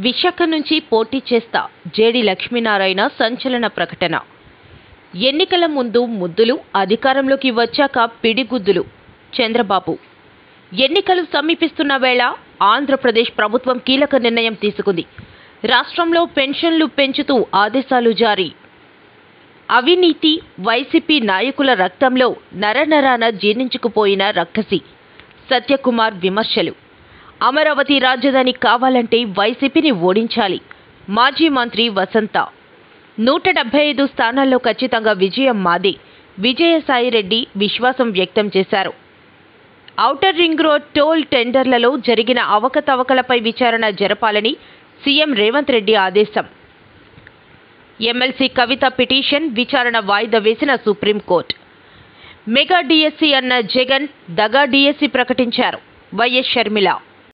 విశాఖ నుంచి పోటీ చేస్తా జేడి లక్ష్మీనారాయణ సంచలన ప్రకటన. ఎన్నికల ముందు ముద్దులు, అధికారంలోకి వచ్చాక పిడిగుద్దులు. చంద్రబాబు. ఎన్నికలు సమీపిస్తున్న వేళ ఆంధ్రప్రదేశ్ ప్రభుత్వం కీలక నిర్ణయం తీసుకుంది. రాష్ట్రంలో పెన్షన్లు పెంచుతూ ఆదేశాలు జారీ. అవినీతి, వైసీపీ నాయకుల రక్తంలో నరనరాన జీర్ణించుకుపోయిన రక్కసి. సత్యకుమార్ విమర్శలు. అమరావతి రాజధాని కావాలంటే వైసీపీని ఓడించాలి. మాజీ మంత్రి వసంత. 175 స్థానాల్లో ఖచ్చితంగా విజయం మాదే. విజయసాయిరెడ్డి విశ్వాసం వ్యక్తం చేశారు. ఔటర్ రింగ్ రోడ్ టోల్ టెండర్లలో జరిగిన అవకతవకలపై విచారణ జరపాలని సీఎం రేవంత్ రెడ్డి ఆదేశం. ఎమ్మెల్సీ కవిత పిటిషన్ విచారణ వాయిదా వేసిన సుప్రీంకోర్టు. మెగా డిఎస్సీ అన్న జగన్ దగా డిఎస్సీ ప్రకటించారు. వైఎస్ షర్మిల.